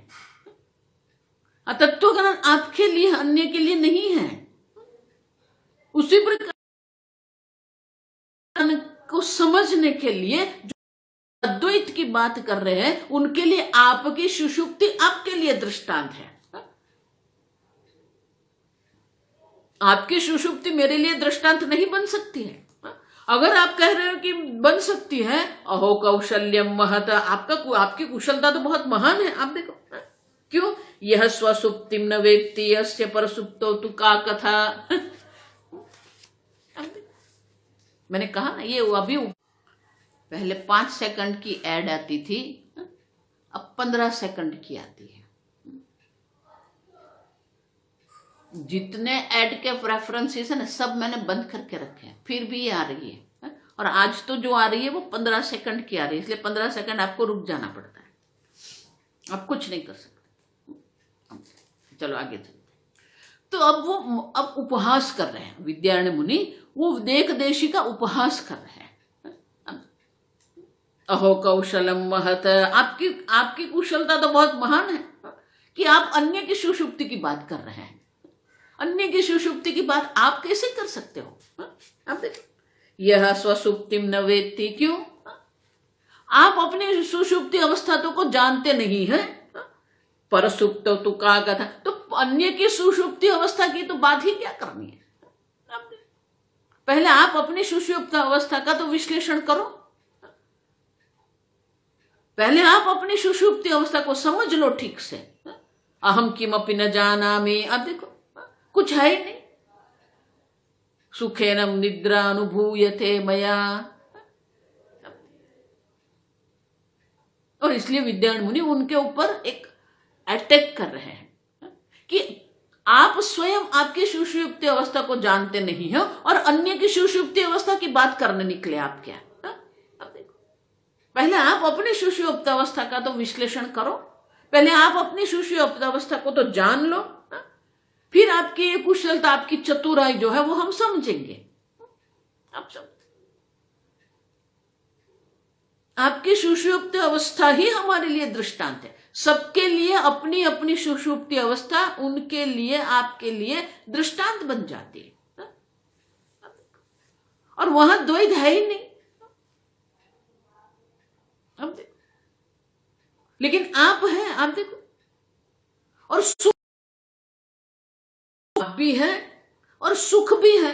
तत्वज्ञान आपके लिए, अन्य के लिए नहीं है। उसी प्रकार को समझने के लिए जो अद्वैत की बात कर रहे हैं उनके लिए आपकी सुषुप्ति आपके लिए दृष्टांत है। आपकी सुषुप्ति मेरे लिए दृष्टांत नहीं बन सकती है। अगर आप कह रहे हो कि बन सकती है, अहो कौशल्यम महत, आपकी कुशलता तो बहुत महान है। आप देखो क्यों, यह स्वसुप्तिम न वेत्ति यस्य परसुप्तो तु का कथा। मैंने कहा ना, ये अभी पहले 5 सेकंड की एड आती थी, अब 15 सेकंड की आती है। जितने ऐड के प्रेफरेंसेस है ना, सब मैंने बंद करके रखे हैं, फिर भी ये आ रही है। और आज तो जो आ रही है वो 15 सेकंड की आ रही है, इसलिए 15 सेकंड आपको रुक जाना पड़ता है, आप कुछ नहीं कर सकते। चलो आगे चलते। तो अब उपहास कर रहे हैं विद्यारण्य मुनि, वो देख देशी का उपहास कर रहे हैं। अहो कौशलम महत, आपकी कुशलता तो बहुत महान है कि आप अन्य की सुषुप्ति की बात कर रहे हैं। अन्य की सुषुप्ति की बात आप कैसे कर सकते हो? आप देखो, यह स्वसुप्तिम न वेत्ति, क्यों? आप अपनी सुषुप्ति अवस्था तो को जानते नहीं है। परसुप्त तो का कथा, तो अन्य की सुषुप्ति अवस्था की तो बात ही क्या करनी है? पहले आप अपनी सुषुप्त अवस्था का तो विश्लेषण करो, पहले आप अपनी सुषुप्ति अवस्था को समझ लो ठीक से। अहम किमपि न जानामि, अब देखो कुछ है ही नहीं। सुखेनम निद्रा अनुभूयते मया, और इसलिए विद्यारण्य मुनि उनके ऊपर एक अटैक कर रहे हैं कि आप स्वयं आपकी सुषुप्ति अवस्था को जानते नहीं हो और अन्य की सुषुप्ति अवस्था की बात करने निकले आप क्या? अब देखो, पहले आप अपनी सुषुप्त अवस्था का तो विश्लेषण करो, पहले आप अपनी सुषुप्त अवस्था को तो जान लो, फिर आपकी ये कुशलता, आपकी चतुराई जो है वो हम समझेंगे। आप समझ, आपकी सुषुप्त अवस्था ही हमारे लिए दृष्टांत है। सबके लिए अपनी अपनी सुषुप्ति अवस्था उनके लिए, आपके लिए दृष्टांत बन जाती है, और वहां द्वैत है ही नहीं। अब देखो, लेकिन आप हैं, आप देखो, और सुख भी है और सुख भी है,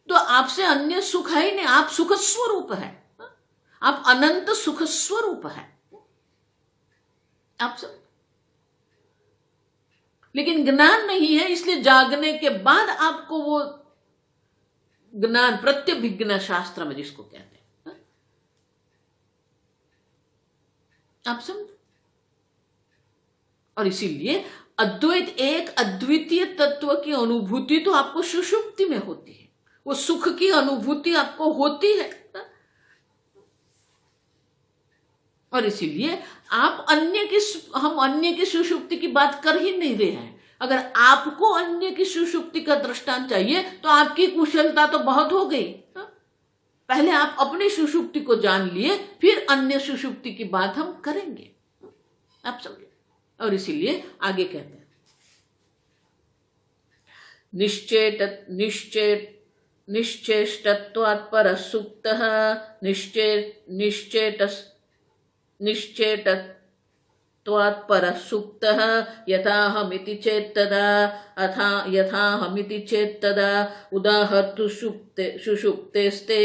तो आपसे अन्य सुख है ही नहीं। आप सुख स्वरूप है, आप अनंत सुख स्वरूप है, आप सब। लेकिन ज्ञान नहीं है, इसलिए जागने के बाद आपको वो ज्ञान, प्रत्यभिज्ञा शास्त्र में जिसको कहते हैं, आप समझ। और इसीलिए अद्वैत, एक अद्वितीय तत्व की अनुभूति तो आपको सुषुप्ति में होती है, वो सुख की अनुभूति आपको होती है। और इसीलिए आप हम अन्य की सुषुप्ति की बात कर ही नहीं रहे हैं। अगर आपको अन्य की सुषुप्ति का दृष्टांत चाहिए तो आपकी कुशलता तो बहुत हो गई। पहले आप अपनी सुषुप्ति को जान लिए, फिर अन्य सुषुप्ति की बात हम करेंगे, आप समझे। और इसीलिए आगे कहते हैं, निश्चेष्टत्वात् परः सुप्तः निश्चेटत्वात् परः सुप्तः यथाहमिति चेत्तदा यथाहमिति चेत्तदा उदाहर्तु सुषुप्तेस्ते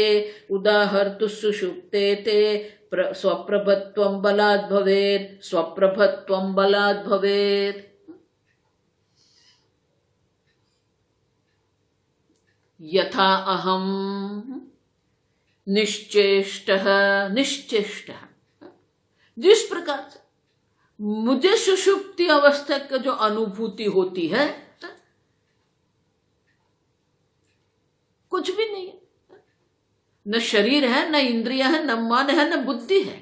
उदाहर्तु सुषुप्ते ते स्वप्रभत्वं बलात् भवेत्, स्वप्रभत्वं बलात् भवेत्। यथा अहम निश्चेष्टः निश्चेष्टः, जिस प्रकार से मुझे सुषुप्ति अवस्था का जो अनुभूति होती है, कुछ भी नहीं है, न शरीर है, न इंद्रिया है, न मन है, न बुद्धि है।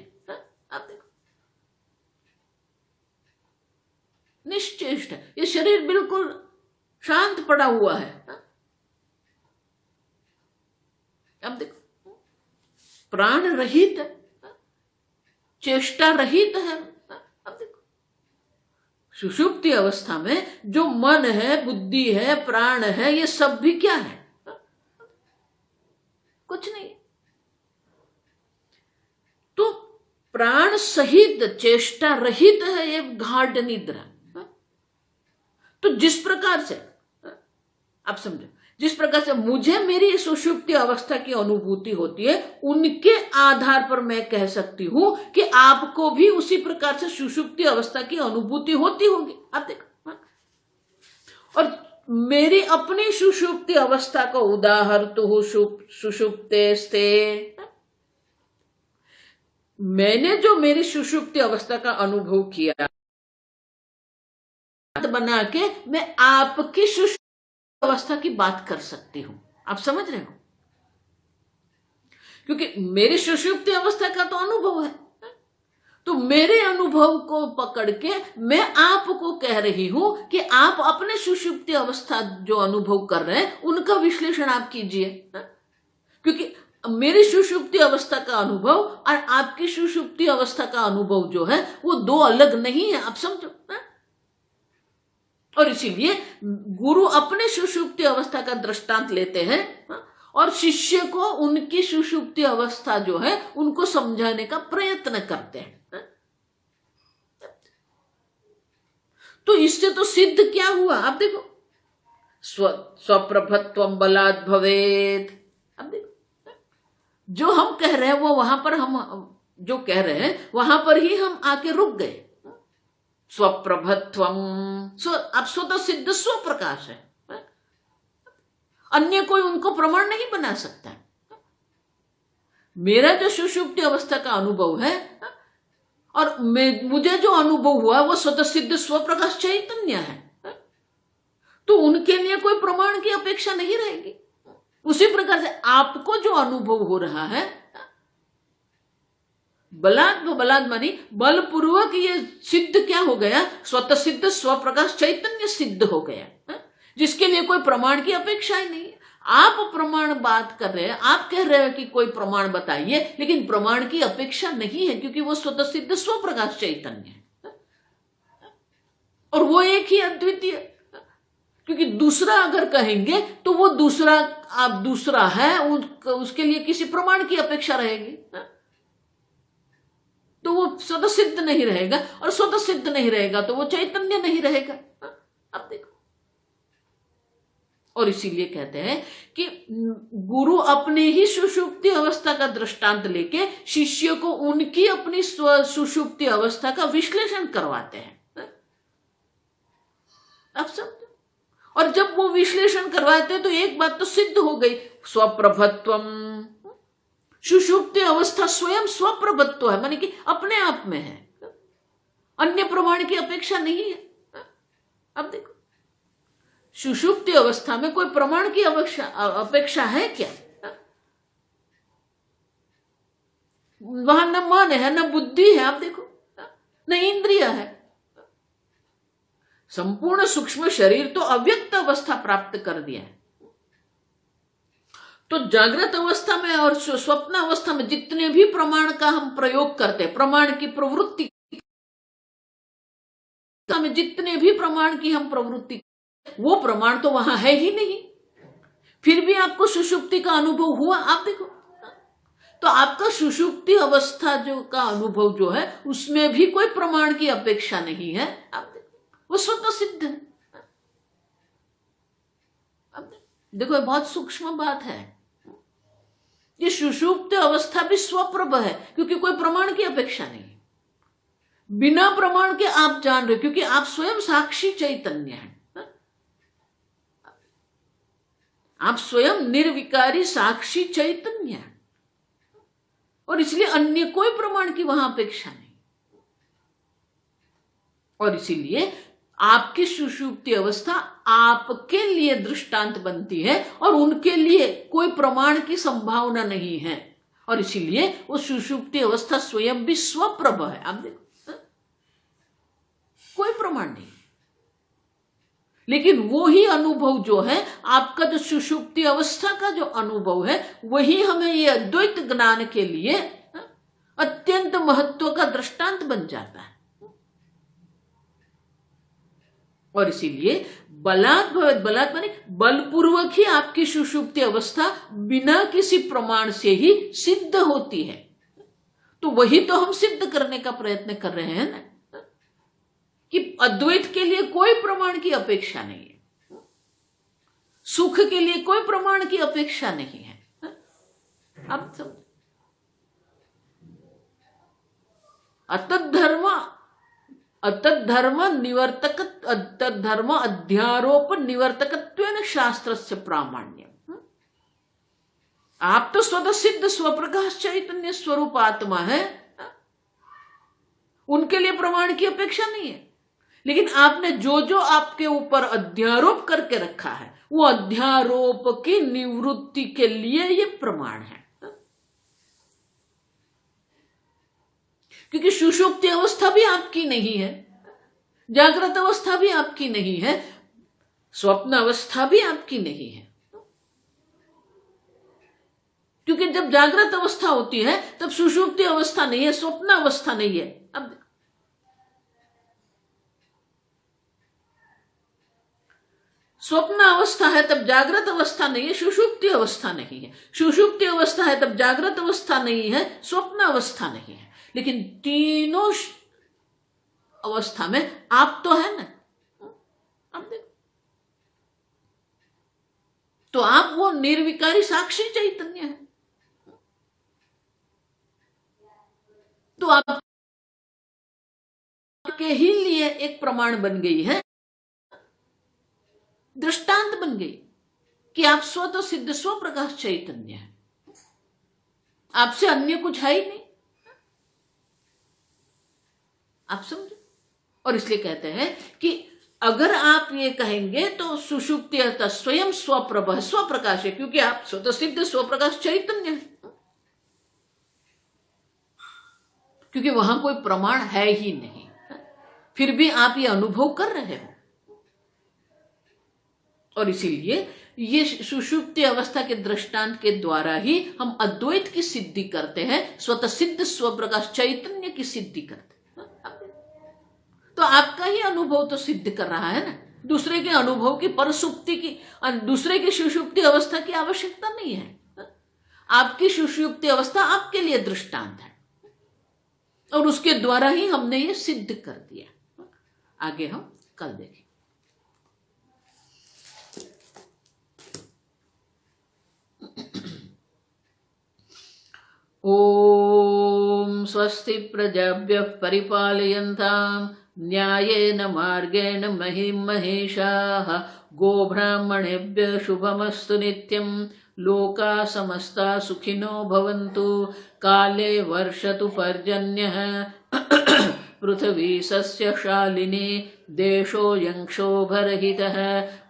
आप देखो, निश्चेष्ट है, ये शरीर बिल्कुल शांत पड़ा हुआ है। अब देखो, प्राण रहित है, चेष्टा रहित है। अब देखो, सुषुप्ति अवस्था में जो मन है, बुद्धि है, प्राण है, ये सब भी क्या है? कुछ नहीं। तो प्राण सहित चेष्टा रहित है ये गाढ़ निद्रा। तो जिस प्रकार से आप समझो, जिस प्रकार से मुझे मेरी सुषुप्ति अवस्था की अनुभूति होती है, उनके आधार पर मैं कह सकती हूं कि आपको भी उसी प्रकार से सुषुप्ति अवस्था की अनुभूति होती होगी। आप देखो, और मेरी अपनी सुषुप्ति अवस्था का उदाहरण तो सुषुप्ते स्थे, मैंने जो मेरी सुषुप्ति अवस्था का अनुभव किया बना के मैं आपकी सुषुप्ति अवस्था की बात कर सकती हूं। आप समझ रहे हो? क्योंकि मेरी सुषुप्ति अवस्था का तो अनुभव है, तो मेरे अनुभव को पकड़ के मैं आपको कह रही हूं कि आप अपने सुषुप्ति अवस्था जो अनुभव कर रहे हैं उनका विश्लेषण आप कीजिए। क्योंकि मेरी सुषुप्ति अवस्था का अनुभव और आपकी सुषुप्ति अवस्था का अनुभव जो है वो दो अलग नहीं है। आप समझो? और इसीलिए गुरु अपने सुषुप्ति अवस्था का दृष्टांत लेते हैं और शिष्य को उनकी सुषुप्ति अवस्था जो है उनको समझाने का प्रयत्न करते हैं। तो इससे तो सिद्ध क्या हुआ? आप देखो, स्वप्रभत्वम बलात् भवेत्। अब देखो, जो हम कह रहे हैं वो वहां पर हम जो कह रहे हैं वहां पर ही हम आके रुक गए। स्वप्रभत्वम, अब स्वतः सिद्ध स्व प्रकाश है, अन्य कोई उनको प्रमाण नहीं बना सकता। मेरा जो सुषुप्ति अवस्था का अनुभव है और मुझे जो अनुभव हुआ वो स्वतः सिद्ध स्व प्रकाश चैतन्य है, तो उनके लिए कोई प्रमाण की अपेक्षा नहीं रहेगी। उसी प्रकार से आपको जो अनुभव हो रहा है, बलात् मानी बलपूर्वक ये सिद्ध क्या हो गया? स्वतः सिद्ध स्व प्रकाश चैतन्य सिद्ध हो गया, जिसके लिए कोई प्रमाण की अपेक्षा ही नहीं है। आप प्रमाण बात कर रहे हैं, आप कह रहे हैं कि कोई प्रमाण बताइए, लेकिन प्रमाण की अपेक्षा नहीं है क्योंकि वो स्वतः सिद्ध स्व प्रकाश चैतन्य है और वो एक ही अद्वितीय। क्योंकि दूसरा अगर कहेंगे तो वो दूसरा आप दूसरा है, उसके लिए किसी प्रमाण की अपेक्षा रहेगी, तो वो स्वतः सिद्ध नहीं रहेगा, और स्वतः सिद्ध नहीं रहेगा तो वो चैतन्य नहीं रहेगा। अब देखो, और इसीलिए कहते हैं कि गुरु अपने ही सुषुप्ति अवस्था का दृष्टांत लेके शिष्य को उनकी अपनी सुषुप्ति अवस्था का विश्लेषण करवाते हैं। अब समझो, और जब वो विश्लेषण करवाते हैं तो एक बात तो सिद्ध हो गई, स्वप्रभत्वम, सुषुप्ति अवस्था स्वयं स्वप्रभत्व है, माने कि अपने आप में है, अन्य प्रमाण की अपेक्षा नहीं है। अब देखो, सुषुप्ति अवस्था में कोई प्रमाण की अपेक्षा है क्या? वहां न मन है, न बुद्धि है, आप देखो, न इंद्रिय है, संपूर्ण सूक्ष्म शरीर तो अव्यक्त अवस्था प्राप्त कर दिया है। तो जागृत अवस्था में और स्वप्न अवस्था में जितने भी प्रमाण का हम प्रयोग करते हैं, प्रमाण की प्रवृत्ति में जितने भी प्रमाण की हम प्रवृत्ति, वो प्रमाण तो वहां है ही नहीं, फिर भी आपको सुषुप्ति का अनुभव हुआ। आप देखो, तो आपका सुषुप्ति अवस्था जो का अनुभव जो है उसमें भी कोई प्रमाण की अपेक्षा नहीं है। आप देखो, वो स्वतः सिद्ध है। अब देखो, बहुत सूक्ष्म बात है, ये सुषुप्त अवस्था भी स्वप्रभ है क्योंकि कोई प्रमाण की अपेक्षा नहीं, बिना प्रमाण के आप जान रहे, क्योंकि आप स्वयं साक्षी चैतन्य हैं। आप स्वयं निर्विकारी साक्षी चैतन्य, और इसलिए अन्य कोई प्रमाण की वहां अपेक्षा नहीं। और इसीलिए आपकी सुषुप्ति अवस्था आपके लिए दृष्टांत बनती है और उनके लिए कोई प्रमाण की संभावना नहीं है। और इसीलिए वो सुषुप्ति अवस्था स्वयं भी स्वप्रभ है। आप देखो, कोई प्रमाण नहीं, लेकिन वो ही अनुभव जो है, आपका जो सुषुप्ति अवस्था का जो अनुभव है, वही हमें ये अद्वैत ज्ञान के लिए अत्यंत महत्व का दृष्टांत बन जाता है। और इसीलिए बलात् भवेत्, बलात् माने बलपूर्वक ही आपकी सुषुप्ति अवस्था बिना किसी प्रमाण से ही सिद्ध होती है। तो वही तो हम सिद्ध करने का प्रयत्न कर रहे हैं ना, कि अद्वैत के लिए कोई प्रमाण की अपेक्षा नहीं है, सुख के लिए कोई प्रमाण की अपेक्षा नहीं है। अब समझ, अतद्धर्म निवर्तक, अतद्धर्म अध्यारोप निवर्तकत्वेन शास्त्रस्य प्रामाण्यम। आप तो स्वतः सिद्ध स्वप्रकाश चैतन्य स्वरूप आत्मा है, उनके लिए प्रमाण की अपेक्षा नहीं है। लेकिन आपने जो जो आपके ऊपर अध्यारोप करके रखा है, वो अध्यारोप की निवृत्ति के लिए ये प्रमाण है। क्योंकि सुषुप्ति अवस्था भी आपकी नहीं है, जागृत अवस्था भी आपकी नहीं है, स्वप्न अवस्था भी आपकी नहीं है। क्योंकि जब जागृत अवस्था होती है तब सुषुप्ति अवस्था नहीं है, स्वप्न अवस्था नहीं है। अब स्वप्न अवस्था है तब जागृत अवस्था नहीं है, सुषुप्ति अवस्था नहीं है। सुषुप्ति अवस्था है तब जागृत अवस्था नहीं है, स्वप्न अवस्था नहीं है। लेकिन तीनों अवस्था में आप तो है ना। अब देखो, तो आप वो निर्विकारी साक्षी चैतन्य है। तो आप के ही लिए एक प्रमाण बन गई है, दृष्टांत बन गई कि आप स्वतः सिद्ध स्वप्रकाश चैतन्य है, आपसे अन्य कुछ है ही नहीं। आप समझे? और इसलिए कहते हैं कि अगर आप ये कहेंगे तो सुषुप्ति अर्थात स्वयं स्वप्रभ है, स्वप्रकाश है, क्योंकि आप स्वतः सिद्ध स्वप्रकाश चैतन्य है, क्योंकि वहां कोई प्रमाण है ही नहीं, फिर भी आप ये अनुभव कर रहे हो। और इसीलिए ये सुषुप्ति अवस्था के दृष्टांत के द्वारा ही हम अद्वैत की सिद्धि करते हैं, स्वतः सिद्ध स्वप्रकाश चैतन्य की सिद्धि करते हैं। तो आपका ही अनुभव तो सिद्ध कर रहा है ना, दूसरे के अनुभव की परसुप्ति की, दूसरे की सुषुप्ति अवस्था की आवश्यकता नहीं है। आपकी सुषुप्ति अवस्था आपके लिए दृष्टांत है और उसके द्वारा ही हमने ये सिद्ध कर दिया। आगे हम कल देखें। ओम स्वस्ति प्रजाभ्यः परिपालयन्ताम् न्यायेन मार्गेण महिं महिषाः गोब्राह्मणेभ्यः शुभमस्तु नित्यं लोकाः समस्ताः सुखिनो भवन्तु काले वर्षतु पर्जन्यः पृथिवी सस्यशालिनी देशोऽयं क्षोभरहितः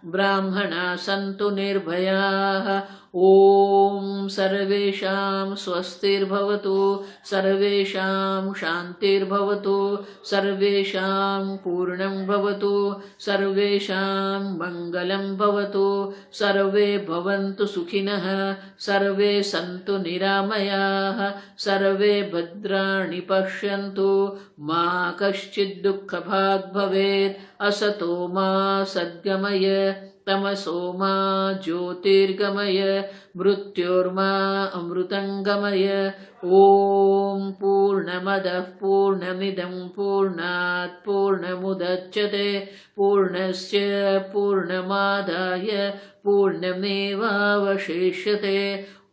ब्राह्मणाः सन्तु निर्भयाः। ओम सर्वेषां स्वस्तिर्भवतु, सर्वेषां शान्तिर्भवतु, सर्वेषां पूर्णं भवतु, सर्वेषां मङ्गलं भवतु, सर्वे भवन्तु सुखिनः, सर्वे सन्तु निरामयाः, सर्वे भद्राणि पश्यन्तु, मा कश्चित् दुःखभाग् भवेत्। असतो मा सद्गमय, तमसो मा ज्योतिर्गमय, मृत्योर्मा अमृतंगमय। ओम पूर्णमदः पूर्णमिदं पूर्णात् पूर्णमुदच्यते पूर्णस्य पूर्णमादाय पूर्णमेवावशिष्यते।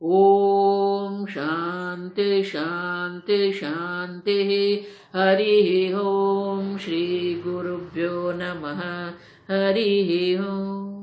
ओम शांति शांति शांति। हरि ओम। श्री गुरुभ्यो नमः। हरि ओम।